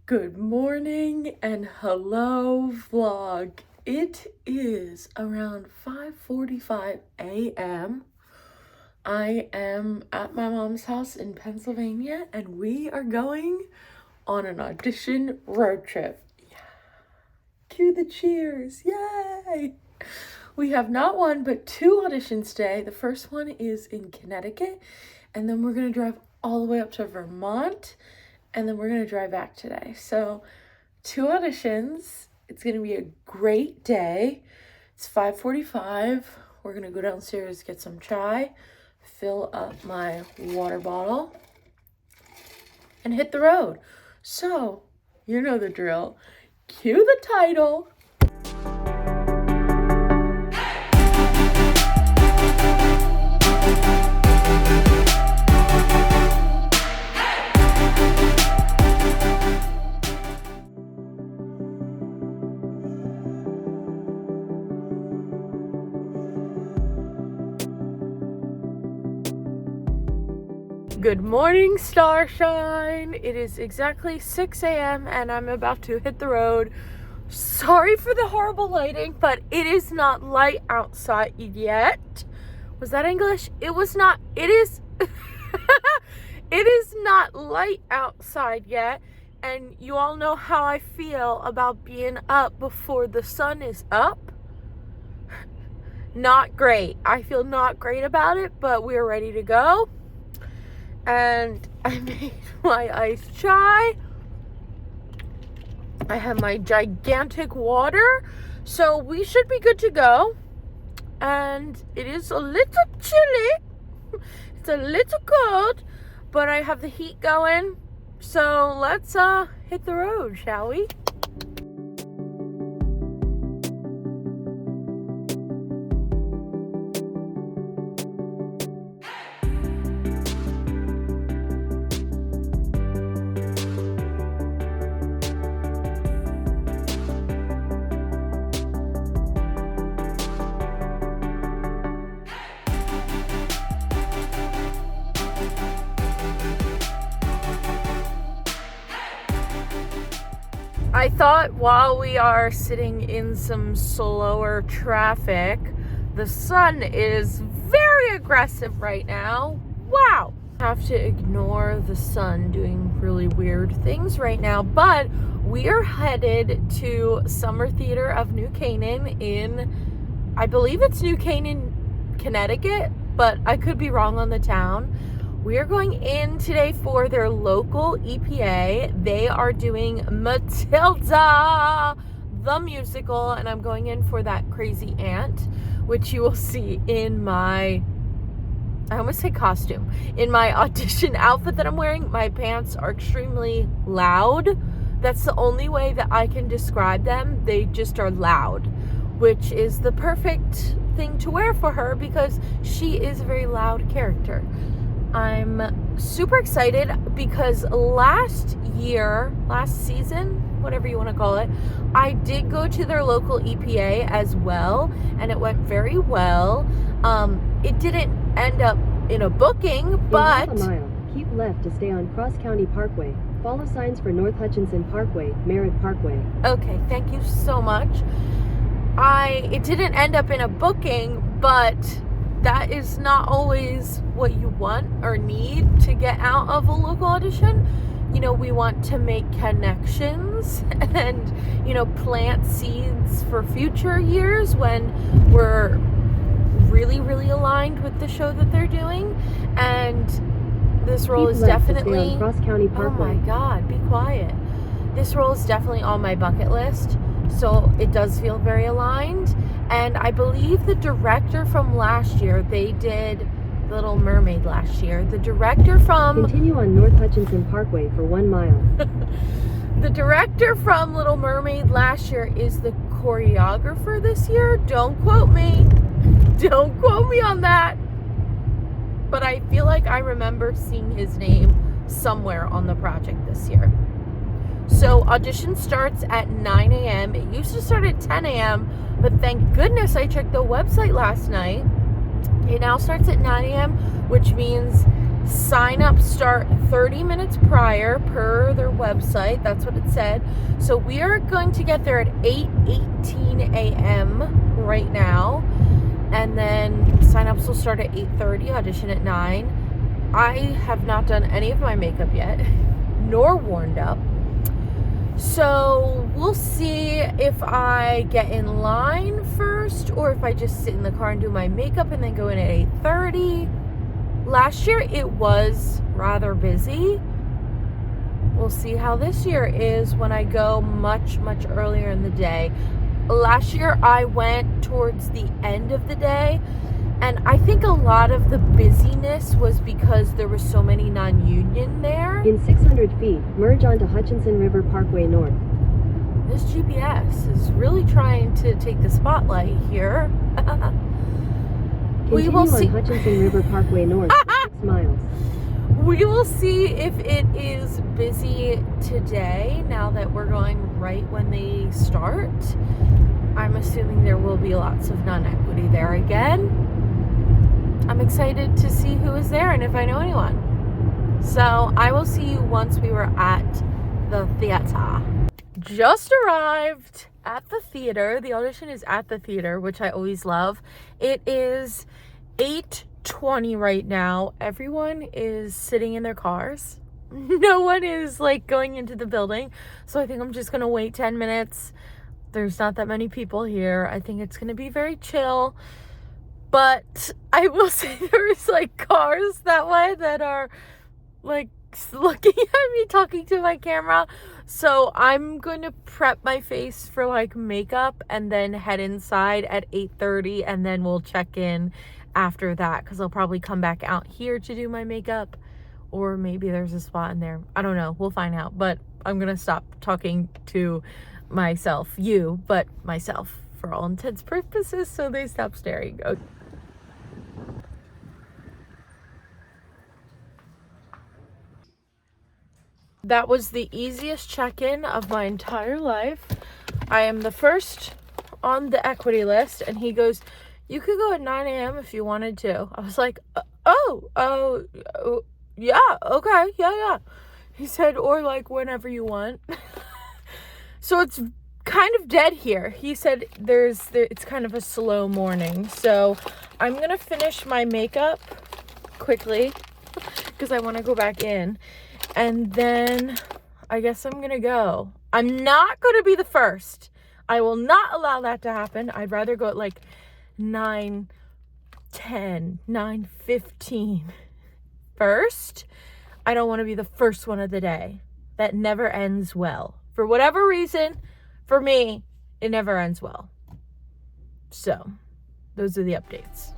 Good morning and hello vlog. It is around 5:45 a.m. I am at my mom's house in Pennsylvania and we are going on an audition road trip. Yeah. Cue the cheers. Yay! We have not one but two auditions today. The first one is in Connecticut and then we're going to drive all the way up to Vermont. And then we're going to drive back today. So 2 auditions. It's going to be a great day. It's 5:45. We're going to go downstairs, get some chai, fill up my water bottle, and hit the road. So, you know the drill. Cue the title. Good morning, Starshine. It is exactly 6 a.m. and I'm about to hit the road. Sorry for the horrible lighting, but it is not light outside yet. Was that English? It was not. It is. It is not light outside yet. And you all know how I feel about being up before the sun is up. Not great. I feel not great about it, but we're ready to go. And I made my iced chai. I have my gigantic water. So we should be good to go. And it is a little chilly. It's a little cold. But I have the heat going. So let's hit the road, shall we? I thought while we are sitting in some slower traffic, the sun is very aggressive right now. Wow! I have to ignore the sun doing really weird things right now, but we are headed to Summer Theater of New Canaan in, I believe it's New Canaan, Connecticut, but I could be wrong on the town. We are going in today for their local EPA. They are doing Matilda the Musical, and I'm going in for that crazy aunt, which you will see in my, I almost say costume, in my audition outfit that I'm wearing. My pants are extremely loud. That's the only way that I can describe them. They just are loud, which is the perfect thing to wear for her because she is a very loud character. I'm super excited because last season, whatever you want to call it, I did go to their local EPA as well, and it went very well. It didn't end up in a booking, but... In half a mile, keep left to stay on Cross County Parkway. Follow signs for North Hutchinson Parkway, Merritt Parkway. Okay, thank you so much. It didn't end up in a booking, but... that is not always what you want or need to get out of a local audition. You know, we want to make connections and, you know, plant seeds for future years when we're really, really aligned with the show that they're doing. And this role is definitely... Cross County Parkway. Oh my God, be quiet. This role is definitely on my bucket list. So it does feel very aligned. And I believe the director from last year, they did Little Mermaid last year. The director from... Continue on North Hutchinson Parkway for 1 mile. The director from Little Mermaid last year is the choreographer this year. Don't quote me. Don't quote me on that. But I feel like I remember seeing his name somewhere on the project this year. So audition starts at 9 a.m. It used to start at 10 a.m., but thank goodness I checked the website last night. It now starts at 9 a.m., which means Sign-ups start 30 minutes prior per their website. That's what it said. So we are going to get there at 8:18 a.m. right now. And then sign-ups will start at 8:30, audition at 9. I have not done any of my makeup yet, nor warmed up. So we'll see if I get in line first or if I just sit in the car and do my makeup and then go in at 8:30. Last year it was rather busy. We'll see how this year is when I go much, much earlier in the day. Last year I went towards the end of the day, and I think a lot of the busyness was because there were so many non-union there. In 600 feet, merge onto Hutchinson River Parkway North. This GPS is really trying to take the spotlight here. We will see. On Hutchinson River Parkway North for 6 miles. We will see if it is busy today, now that we're going right when they start. I'm assuming there will be lots of non-equity there again. I'm excited to see who is there and if I know anyone. So I will see you once we were at the theater. Just arrived at the theater. The audition is at the theater, which I always love. It is 8:20 right now. Everyone is sitting in their cars. No one is like going into the building. So I think I'm just going to wait 10 minutes. There's not that many people here. I think it's going to be very chill. But I will say there's like cars that way that are like looking at me talking to my camera. So I'm going to prep my face for like makeup and then head inside at 8:30, and then we'll check in after that, because I'll probably come back out here to do my makeup, or maybe there's a spot in there. I don't know. We'll find out. But I'm going to stop talking to myself, but myself for all intents and purposes, so they stop staring. Okay. That was the easiest check-in of my entire life. I am the first on the equity list, and he goes, "You could go at 9 a.m. if you wanted to." I was like, yeah, okay, yeah. He said, "Or like whenever you want." So it's kind of dead here. He said it's kind of a slow morning. So I'm going to finish my makeup quickly because I want to go back in. And then I guess I'm going to go. I'm not going to be the first. I will not allow that to happen. I'd rather go at like 9:10, 9:15 first. I don't want to be the first one of the day. That never ends well. For whatever reason, for me, it never ends well. So, those are the updates.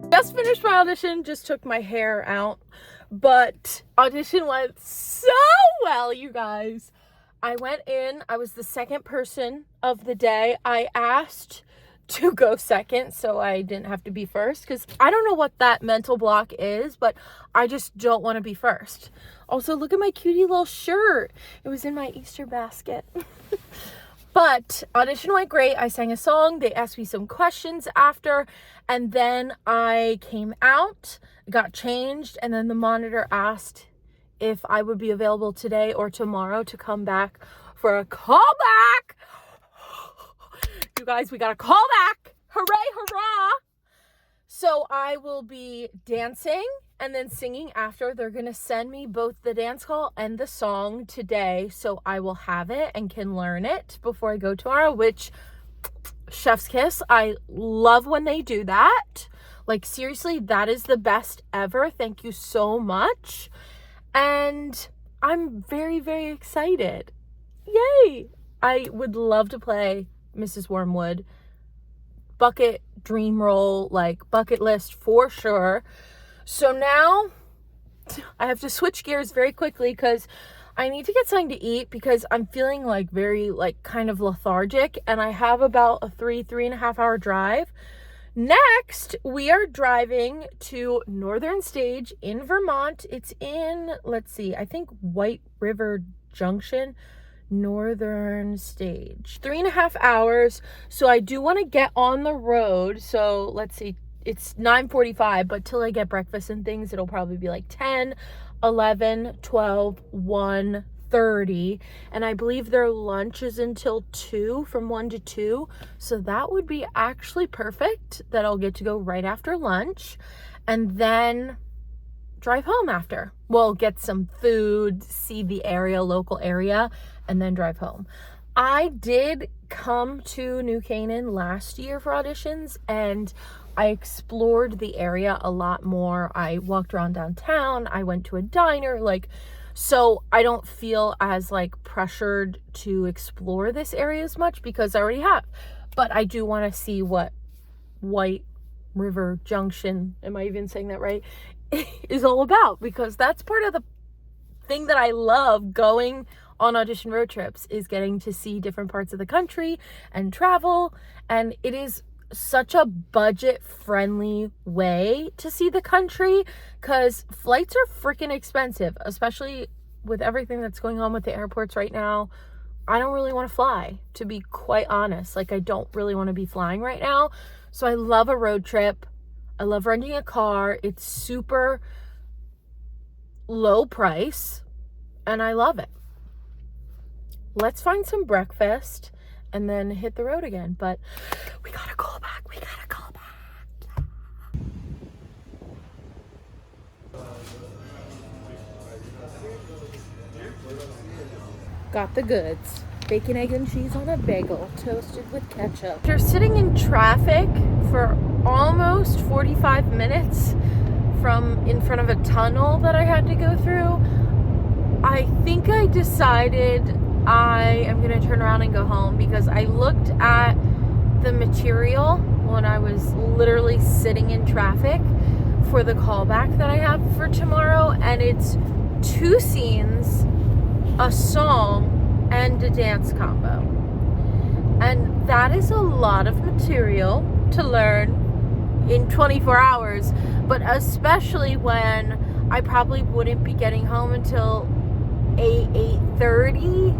Just finished my audition, just took my hair out, but audition went so well, you guys. I went in, I was the second person of the day. I asked to go second so I didn't have to be first, because I don't know what that mental block is, but I just don't want to be first. Also, look at my cutie little shirt. It was in my Easter basket. But audition went great. I sang a song. They asked me some questions after. And then I came out, got changed. And then the monitor asked if I would be available today or tomorrow to come back for a callback. You guys, we got a callback. Hooray, hurrah. So I will be dancing and then singing after. They're going to send me both the dance call and the song today, so I will have it and can learn it before I go tomorrow, which, chef's kiss. I love when they do that. Like, seriously, that is the best ever. Thank you so much. And I'm very, very excited. Yay! I would love to play Mrs. Wormwood. Bucket dream roll, like bucket list for sure. So now I have to switch gears very quickly because I need to get something to eat because I'm feeling like very like kind of lethargic, and I have about a 3.5 hour drive. Next, we are driving to Northern Stage in Vermont. It's in, let's see, I think White River Junction, Northern Stage. 3.5 hours. So I do want to get on the road. So let's see, it's 9:45, but till I get breakfast and things, it'll probably be like 10, 11, 12, 1, 30, and I believe their lunch is until 2, from 1 to 2, so that would be actually perfect that I'll get to go right after lunch and then drive home after. Well, get some food, see the area, local area, and then drive home. I did come to New Canaan last year for auditions, and I explored the area a lot more. I walked around downtown, I went to a diner, so I don't feel as like pressured to explore this area as much because I already have. But I do want to see what White River Junction, am I even saying that right, is all about, because that's part of the thing that I love going on audition road trips, is getting to see different parts of the country and travel. And it is such a budget friendly way to see the country because flights are freaking expensive, especially with everything that's going on with the airports right now. I don't really want to fly, to be quite honest. Like, I don't really want to be flying right now. So I love a road trip. I love renting a car. It's super low price and I love it. Let's find some breakfast and then hit the road again. But we gotta call back. We gotta call back. Got the goods. Bacon, egg, and cheese on a bagel, toasted with ketchup. After sitting in traffic for almost 45 minutes from in front of a tunnel that I had to go through, I think I decided I am gonna turn around and go home because I looked at the material when I was literally sitting in traffic for the callback that I have for tomorrow, and it's 2 scenes, a song, and a dance combo. And that is a lot of material to learn in 24 hours, but especially when I probably wouldn't be getting home until 8:30.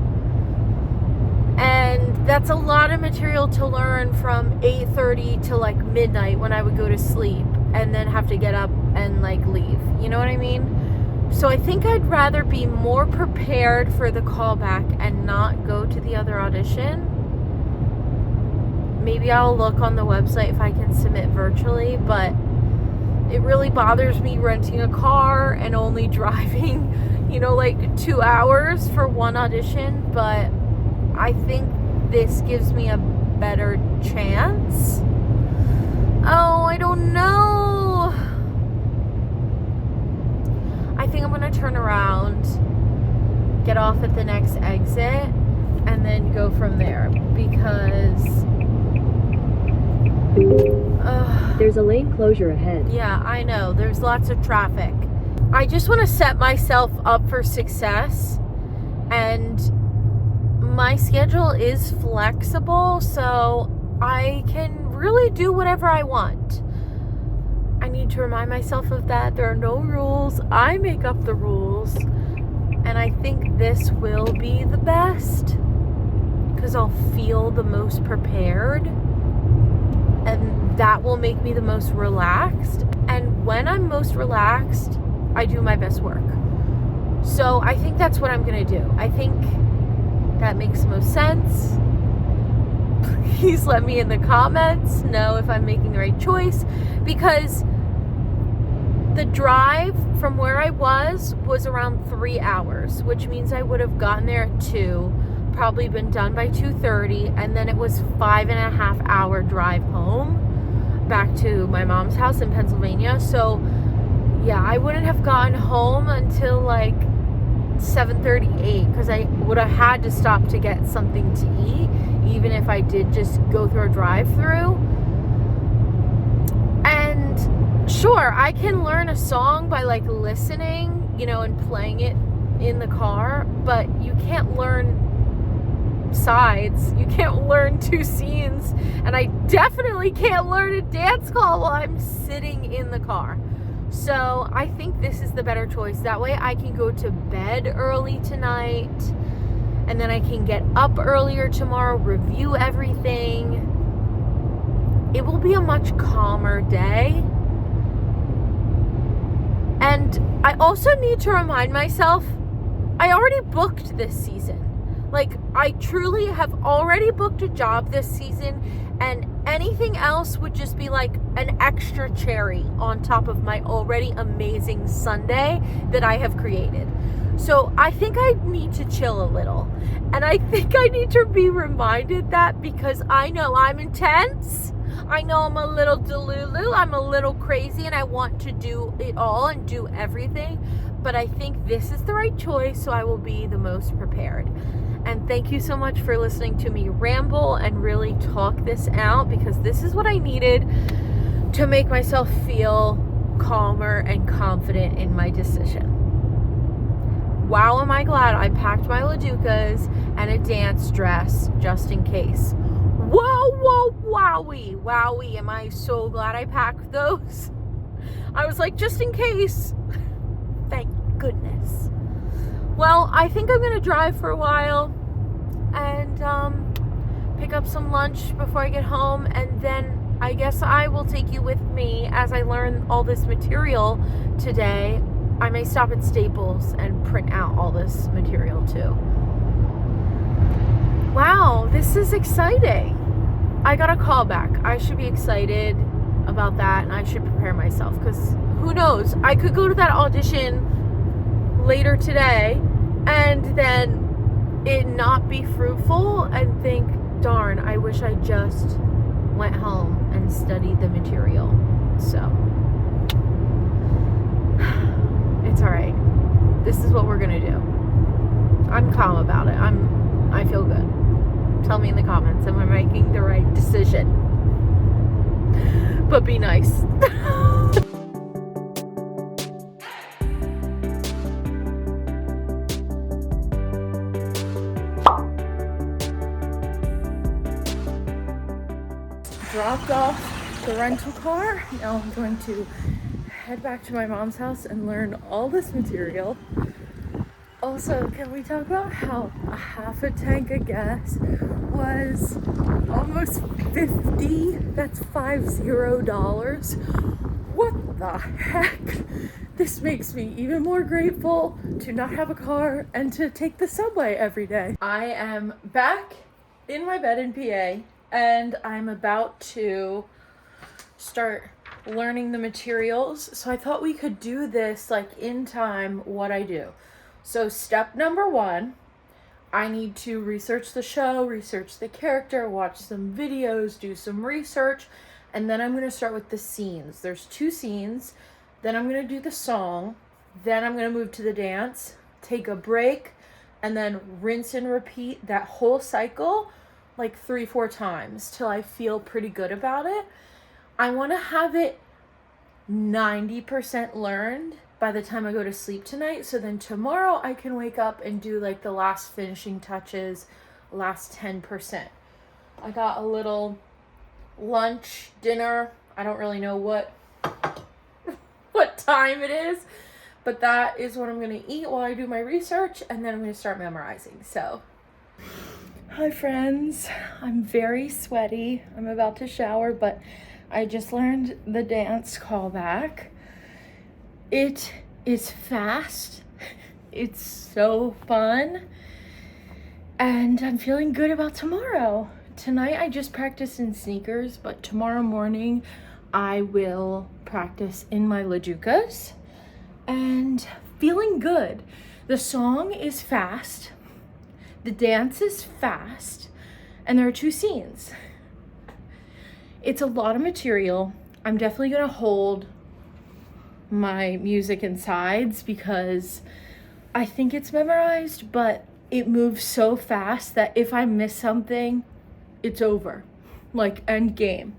And that's a lot of material to learn from 8:30 to like midnight when I would go to sleep and then have to get up and like leave. You know what I mean? So I think I'd rather be more prepared for the callback and not go to the other audition. Maybe I'll look on the website if I can submit virtually, but it really bothers me renting a car and only driving, like 2 hours for one audition. But I think this gives me a better chance. Oh, I don't know. I think I'm gonna turn around, get off at the next exit, and then go from there because there's a lane closure ahead. Yeah, I know. There's lots of traffic. I just want to set myself up for success, and my schedule is flexible, so I can really do whatever I want. I need to remind myself of that. There are no rules. I make up the rules. And I think this will be the best because I'll feel the most prepared. And that will make me the most relaxed. And when I'm most relaxed, I do my best work. So I think that's what I'm going to do. I think that makes the most sense. Please let me in the comments know if I'm making the right choice, because the drive from where I was around 3 hours, which means I would have gotten there at 2, probably been done by 2:30, and then it was 5.5 hour drive home back to my mom's house in Pennsylvania. So yeah, I wouldn't have gotten home until like 7:38 because I would have had to stop to get something to eat, even if I did just go through a drive-through. And sure, I can learn a song by like listening, you know, and playing it in the car, but you can't learn sides. You can't learn two scenes, and I definitely can't learn a dance call while I'm sitting in the car. So I think this is the better choice. That way I can go to bed early tonight, and then I can get up earlier tomorrow, review everything. It will be a much calmer day. And I also need to remind myself, I already booked this season. Like, I truly have already booked a job this season, and anything else would just be like an extra cherry on top of my already amazing Sunday that I have created. So I think I need to chill a little. And I think I need to be reminded that, because I know I'm intense. I know I'm a little delulu. I'm a little crazy, and I want to do it all and do everything. But I think this is the right choice, so I will be the most prepared. And thank you so much for listening to me ramble and really talk this out, because this is what I needed to make myself feel calmer and confident in my decision. Wow, am I glad I packed my Laducas and a dance dress just in case. Whoa, wowie, am I so glad I packed those. I was like, just in case. Thank goodness. Well, I think I'm gonna drive for a while and pick up some lunch before I get home, and then I guess I will take you with me as I learn all this material today. I may stop at Staples and print out all this material too. Wow, this is exciting. I got a callback. I should be excited about that, and I should prepare myself, because who knows? I could go to that audition later today and then it not be fruitful and think, darn, I wish I just went home and studied the material. So it's all right. This is what we're gonna do. I'm calm about it. I feel good. Tell me in the comments, am I making the right decision? But be nice. Dropped off the rental car. Now I'm going to head back to my mom's house and learn all this material. Also, can we talk about how a half a tank of gas was almost $50? That's $50. What the heck? This makes me even more grateful to not have a car and to take the subway every day. I am back in my bed in PA, and I'm about to start learning the materials. So I thought we could do this like in time what I do. So step number 1, I need to research the show, research the character, watch some videos, do some research, and then I'm going to start with the scenes. There's 2 scenes, then I'm going to do the song, then I'm going to move to the dance, take a break, and then rinse and repeat that whole cycle like 3-4 times till I feel pretty good about it. I want to have it 90% learned by the time I go to sleep tonight, so then tomorrow I can wake up and do like the last finishing touches, last 10%. I got a little lunch, dinner. I don't really know what time it is, but that is what I'm going to eat while I do my research, and then I'm going to start memorizing. So hi friends, I'm very sweaty. I'm about to shower, but I just learned the dance callback. It is fast. It's so fun. And I'm feeling good about tomorrow. Tonight I just practiced in sneakers, but tomorrow morning I will practice in my Laducas and feeling good. The song is fast. The dance is fast. And there are 2 scenes. It's a lot of material. I'm definitely gonna hold my music and sides because I think it's memorized, but it moves so fast that if I miss something, it's over, like end game.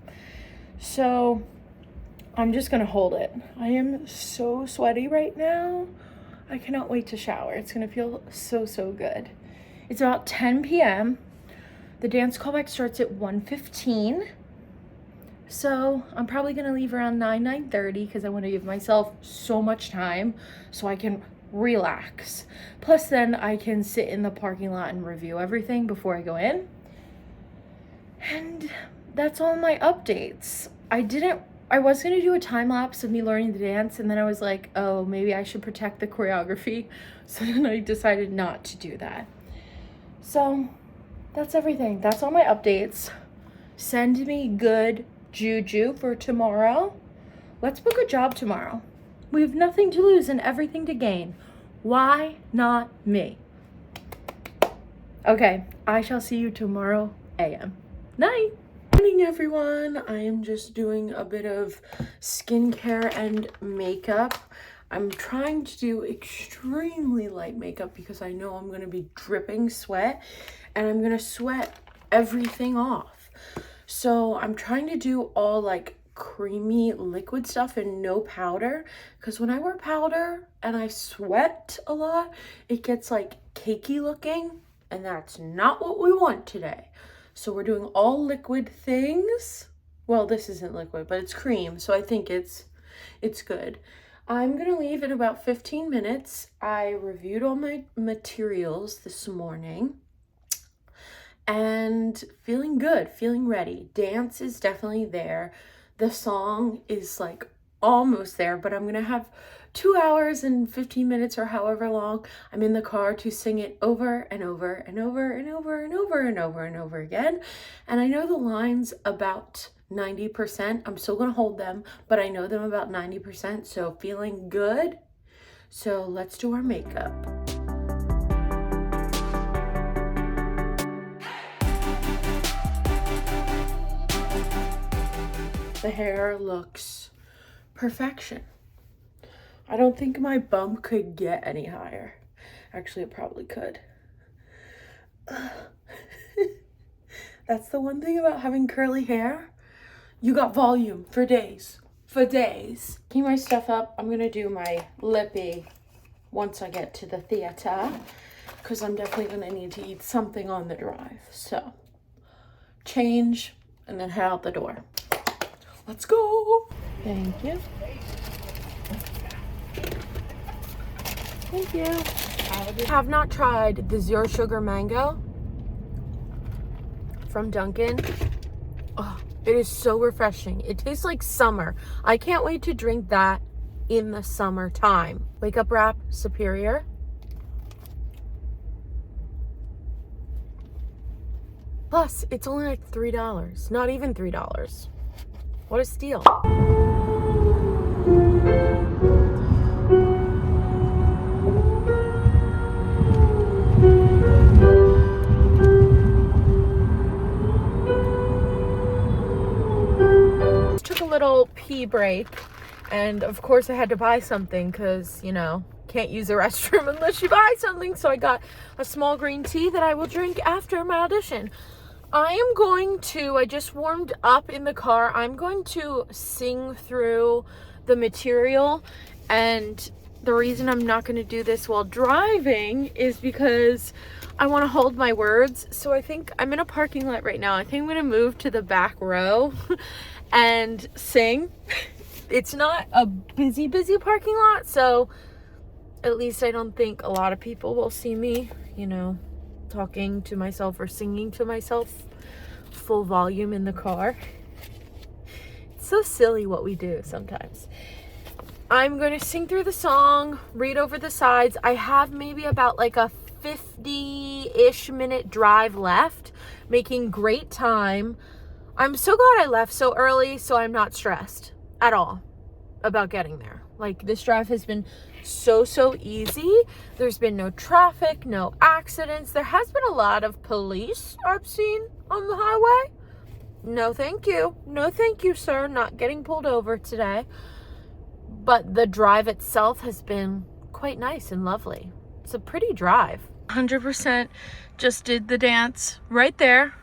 So I'm just gonna hold it. I am so sweaty right now. I cannot wait to shower. It's gonna feel so, so good. It's about 10 p.m. The dance callback starts at 1:15. So I'm probably gonna leave around 9:30 because I want to give myself so much time so I can relax. Plus then I can sit in the parking lot and review everything before I go in. And that's all my updates. I was gonna do a time lapse of me learning the dance, and then I was like, oh, maybe I should protect the choreography. So then I decided not to do that. So that's everything. That's all my updates. Send me good juju for tomorrow. Let's book a job tomorrow. We have nothing to lose and everything to gain. Why not me? Okay, I shall see you tomorrow AM. Night. Morning, everyone. I am just doing a bit of skincare and makeup. I'm trying to do extremely light makeup because I know I'm going to be dripping sweat and I'm going to sweat everything off. So I'm trying to do all like creamy liquid stuff and no powder, because when I wear powder and I sweat a lot, it gets like cakey looking, and that's not what we want today. So we're doing all liquid things. Well, this isn't liquid, but it's cream, so I think it's good. I'm gonna leave in about 15 minutes. I reviewed all my materials this morning and feeling good, feeling ready. Dance is definitely there. The song is like almost there, but I'm gonna have 2 hours and 15 minutes or however long I'm in the car to sing it over and over and over and over and over and over and over again. And I know the lines about 90%. I'm still gonna hold them, but I know them about 90%, so feeling good. So let's do our makeup. The hair looks perfection. I don't think my bump could get any higher. Actually, it probably could. That's the one thing about having curly hair. You got volume for days. For days. Keep my stuff up. I'm gonna do my lippy once I get to the theater, because I'm definitely gonna need to eat something on the drive. So, change and then head out the door. Let's go. Thank you. Thank you. I have not tried the zero sugar mango from Dunkin'. Oh, it is so refreshing. It tastes like summer. I can't wait to drink that in the summertime. Wake Up Wrap Superior. Plus, it's only like $3. Not even $3. What a steal. Took a little pee break, and of course I had to buy something because, you know, can't use the restroom unless you buy something. So I got a small green tea that I will drink after my audition. I just warmed up in the car. I'm going to sing through the material, and the reason I'm not going to do this while driving is because I want to hold my words. So I think I'm in a parking lot right now. I think I'm going to move to the back row and sing. It's not a busy parking lot, so at least I don't think a lot of people will see me, you know, talking to myself or singing to myself full volume in the car. It's so silly what we do sometimes. I'm going to sing through the song, read over the sides. I have maybe about like a 50-ish minute drive left, making great time. I'm so glad I left so early, so I'm not stressed at all about getting there. Like, this drive has been so easy. There's been no traffic, no accidents. There has been a lot of police I've seen on the highway. No thank you. No thank you, sir. Not getting pulled over today. But the drive itself has been quite nice and lovely. It's a pretty drive. 100% just did the dance right there.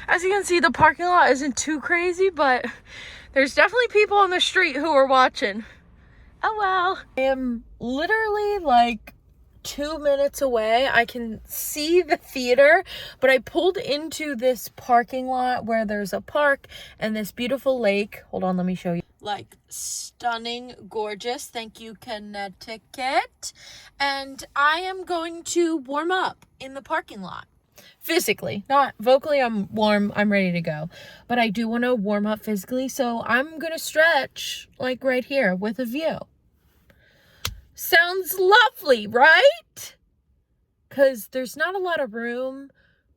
As you can see, the parking lot isn't too crazy, but There's definitely people on the street who are watching. Oh well. I am literally like 2 minutes away. I can see the theater, but I pulled into this parking lot where there's a park and this beautiful lake. Hold on, let me show you. Like stunning, gorgeous. Thank you, Connecticut. And I am going to warm up in the parking lot. Physically, not vocally. I'm warm, I'm ready to go, but I do want to warm up physically, so I'm gonna stretch like right here with a view. Sounds lovely, right? Because there's not a lot of room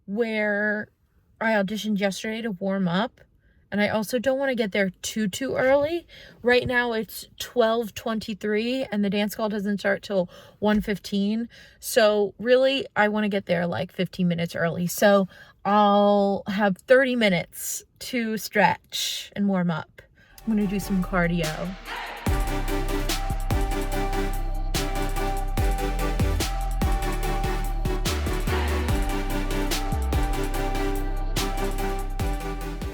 where I auditioned yesterday to warm up, and I also don't want to get there too early. Right now it's 12:23 and the dance call doesn't start till 1:15. So really I want to get there like 15 minutes early. So I'll have 30 minutes to stretch and warm up. I'm going to do some cardio.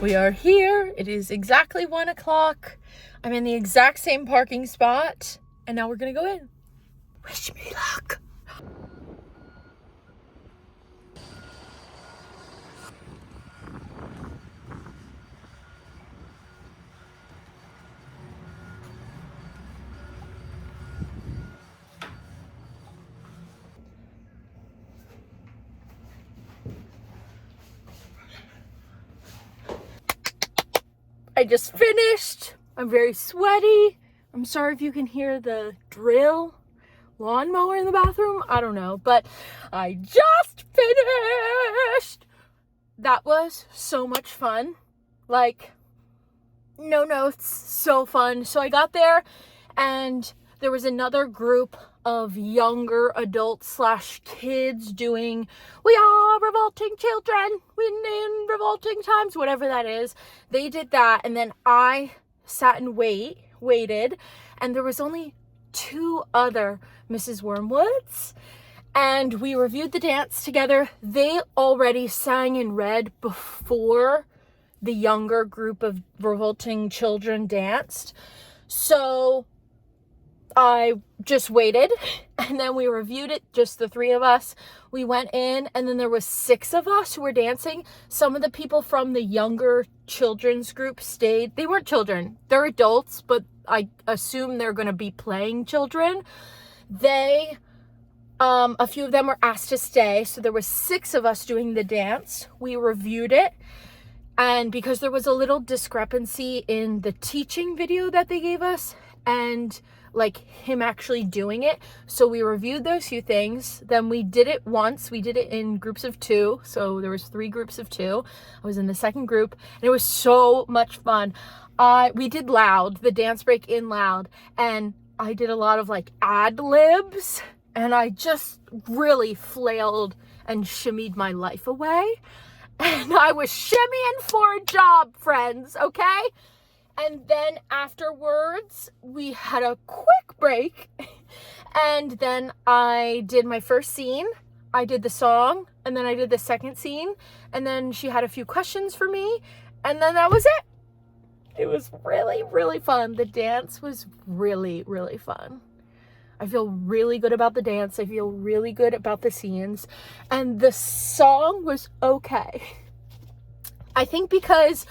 We are here. It is exactly 1 o'clock. I'm in the exact same parking spot. And now we're going to go in. Wish me luck. I just finished. I'm very sweaty. I'm sorry if you can hear the drill lawnmower in the bathroom. I don't know, but I just finished. That was so much fun. Like, no notes, so fun. So I got there and there was another group of younger adults / kids doing "We Are Revolting Children, in Revolting Times," whatever that is. They did that, and then I sat and waited, and there was only 2 other Mrs. Wormwoods, and we reviewed the dance together. They already sang and read before the younger group of revolting children danced, so I just waited, and then we reviewed it, just the 3 of us. We went in, and then there was 6 of us who were dancing. Some of the people from the younger children's group stayed. They weren't children, they're adults, but I assume they're going to be playing children. They, a few of them were asked to stay, so there was 6 of us doing the dance. We reviewed it, and because there was a little discrepancy in the teaching video that they gave us, and like him actually doing it. So we reviewed those few things. Then we did it once. We did it in groups of 2. So there was 3 groups of 2. I was in the second group and it was so much fun. We did loud, the dance break in loud, and I did a lot of like ad libs, and I just really flailed and shimmied my life away. And I was shimmying for a job, friends, okay? And then afterwards, we had a quick break. And then I did my first scene. I did the song. And then I did the second scene. And then she had a few questions for me. And then that was it. It was really, really fun. The dance was really, really fun. I feel really good about the dance. I feel really good about the scenes. And the song was okay. I think because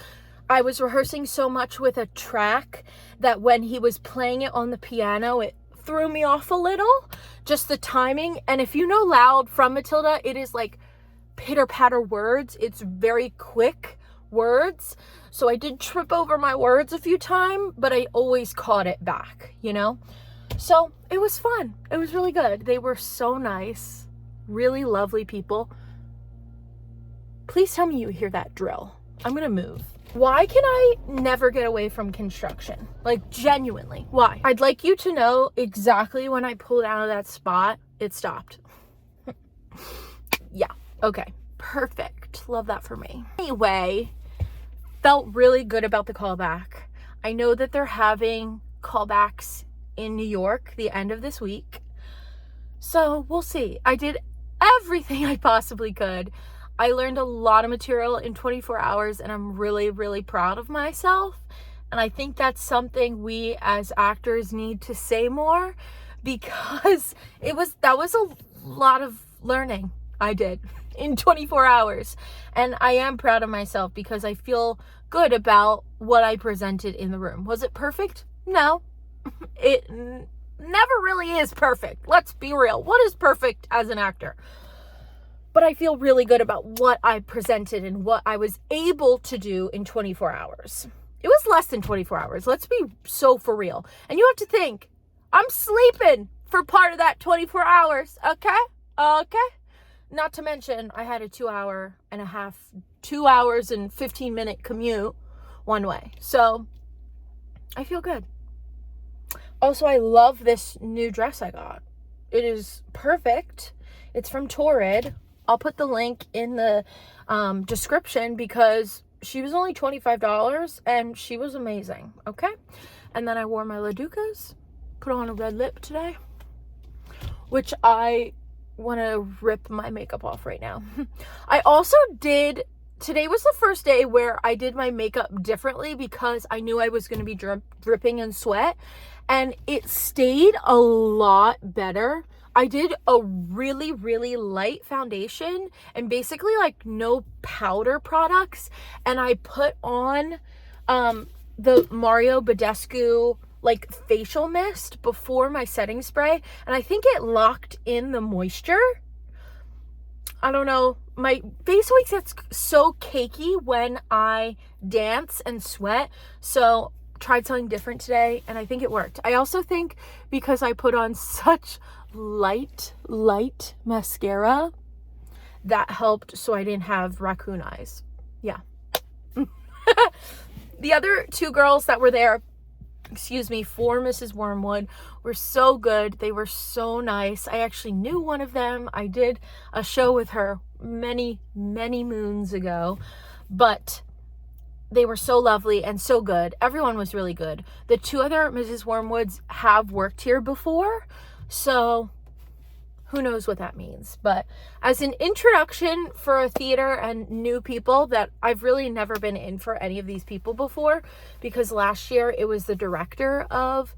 I was rehearsing so much with a track that when he was playing it on the piano, it threw me off a little, just the timing. And if you know loud from Matilda, it is like pitter patter words. It's very quick words. So I did trip over my words a few times, but I always caught it back, you know? So it was fun. It was really good. They were so nice, really lovely people. Please tell me you hear that drill. I'm gonna move. Why can I never get away from construction? Like, genuinely, why? I'd like you to know exactly when I pulled out of that spot, it stopped. Yeah, okay, perfect. Love that for me. Anyway, felt really good about the callback. I know that they're having callbacks in New York the end of this week. So we'll see. I did everything I possibly could. I learned a lot of material in 24 hours and I'm really, really proud of myself. And I think that's something we as actors need to say more, because that was a lot of learning I did in 24 hours. And I am proud of myself because I feel good about what I presented in the room. Was it perfect? No. It never really is perfect. Let's be real. What is perfect as an actor? But I feel really good about what I presented and what I was able to do in 24 hours. It was less than 24 hours. Let's be so for real. And you have to think, I'm sleeping for part of that 24 hours. Okay? Not to mention, I had a 2 hours and 15-minute commute one way. So I feel good. Also, I love this new dress I got. It is perfect. It's from Torrid. I'll put the link in the description because she was only $25 and she was amazing. Okay? And then I wore my Laducas, put on a red lip today, which I want to rip my makeup off right now. I also today was the first day where I did my makeup differently because I knew I was going to be dripping in sweat, and it stayed a lot better. I did a really, really light foundation and basically like no powder products. And I put on the Mario Badescu like facial mist before my setting spray. And I think it locked in the moisture. I don't know. My face always gets so cakey when I dance and sweat. So tried something different today and I think it worked. I also think because I put on such light mascara, that helped so I didn't have raccoon eyes. Yeah. The other two girls that were there, for Mrs. Wormwood, were so good. They were so nice. I actually knew one of them. I did a show with her many moons ago, but they were so lovely and so good. Everyone was really good. The two other Mrs. Wormwoods have worked here before, so who knows what that means. But as an introduction for a theater and new people, that I've really never been in for any of these people before, because last year it was the director of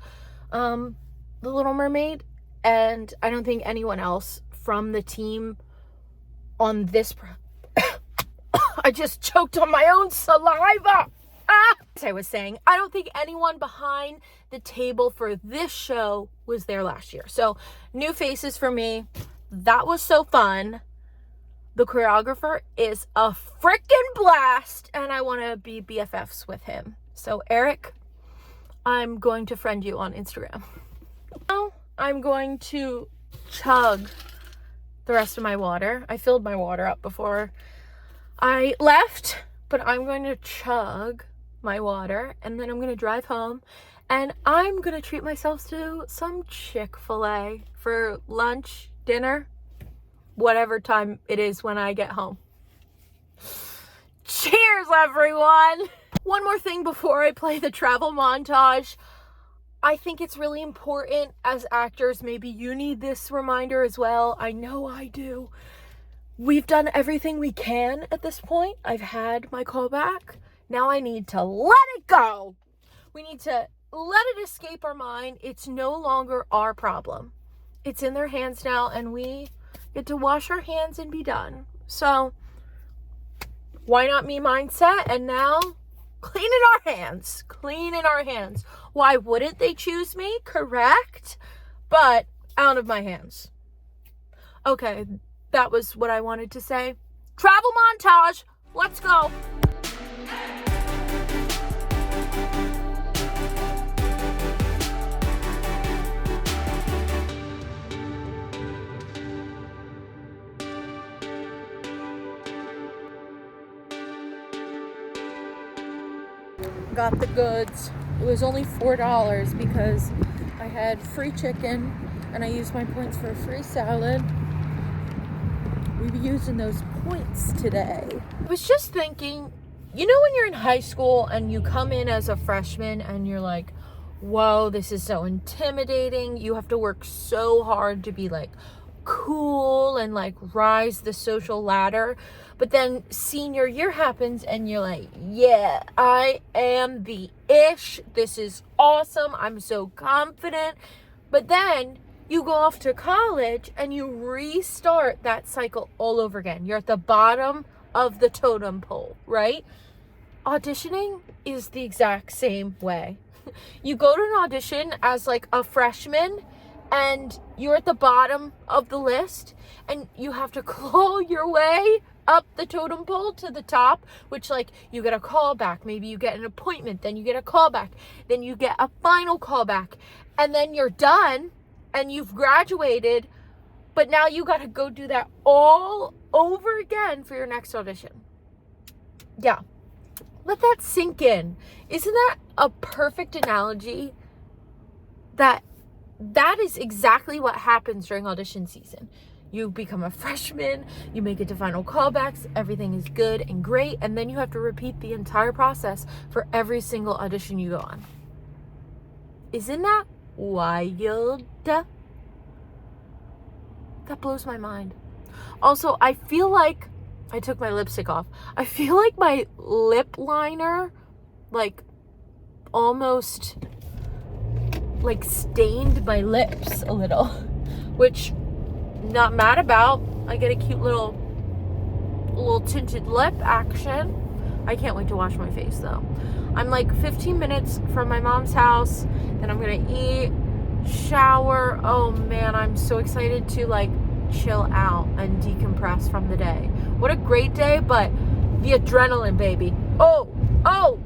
The Little Mermaid, and I don't think anyone else from the team on this I just choked on my own saliva. As I was saying, I don't think anyone behind the table for this show was there last year. So new faces for me. That was so fun. The choreographer is a freaking blast, and I want to be BFFs with him. So Eric, I'm going to friend you on Instagram. Now I'm going to chug the rest of my water. I filled my water up before I left, but I'm going to chug my water, and then I'm going to drive home, and I'm going to treat myself to some Chick-fil-A for lunch, dinner, whatever time it is when I get home. Cheers, everyone! One more thing before I play the travel montage. I think it's really important as actors, maybe you need this reminder as well. I know I do. We've done everything we can at this point. I've had my callback. Now I need to let it go. We need to let it escape our mind. It's no longer our problem. It's in their hands now, and we get to wash our hands and be done. So why not me mindset? And now cleaning our hands. Why wouldn't they choose me? Correct. But out of my hands. Okay, that was what I wanted to say. Travel montage. Let's go. Got the goods. It was only $4 because I had free chicken and I used my points for a free salad. We'll be using those points today. I was just thinking, you know when you're in high school and you come in as a freshman and you're like, whoa, this is so intimidating. You have to work so hard to be like cool and like rise the social ladder. But then senior year happens and you're like, yeah, I am the ish. This is awesome. I'm so confident. But then you go off to college and you restart that cycle all over again. You're at the bottom of the totem pole, right? Auditioning is the exact same way. You go to an audition as like a freshman and you're at the bottom of the list and you have to claw your way up the totem pole to the top, which like you get a callback, maybe you get an appointment, then you get a callback, then you get a final callback, and then you're done and you've graduated, but now you got to go do that all over again for your next audition. Yeah. Let that sink in. Isn't that a perfect analogy? That is exactly what happens during audition season. You become a freshman, you make it to final callbacks, everything is good and great, and then you have to repeat the entire process for every single audition you go on. Isn't that wild? That blows my mind. Also, I feel like I took my lipstick off. I feel like my lip liner, like, almost, like, stained my lips a little, which, not mad about. I get a cute little tinted lip action. I can't wait to wash my face, though. I'm, like, 15 minutes from my mom's house, then I'm gonna eat, shower. Oh, man, I'm so excited to, like, chill out and decompress from the day. What a great day, but the adrenaline, baby. Oh,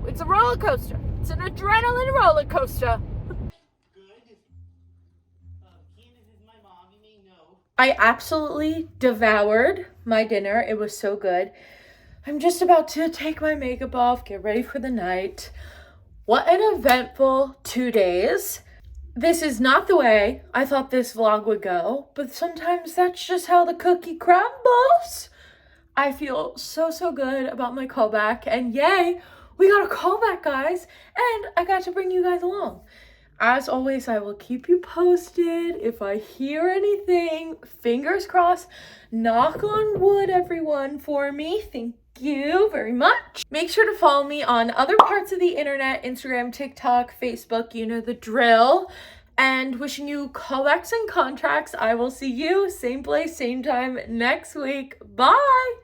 it's a roller coaster. It's an adrenaline roller coaster. I absolutely devoured my dinner. It was so good. I'm just about to take my makeup off, get ready for the night. What an eventful 2 days. This is not the way I thought this vlog would go, but sometimes that's just how the cookie crumbles. I feel so good about my callback, and yay, we got a callback, guys, and I got to bring you guys along. As always, I will keep you posted if I hear anything. Fingers crossed. Knock on wood, everyone, for me. Thank you very much. Make sure to follow me on other parts of the internet, Instagram, TikTok, Facebook, you know the drill. And wishing you callbacks and contracts. I will see you same place, same time next week. Bye.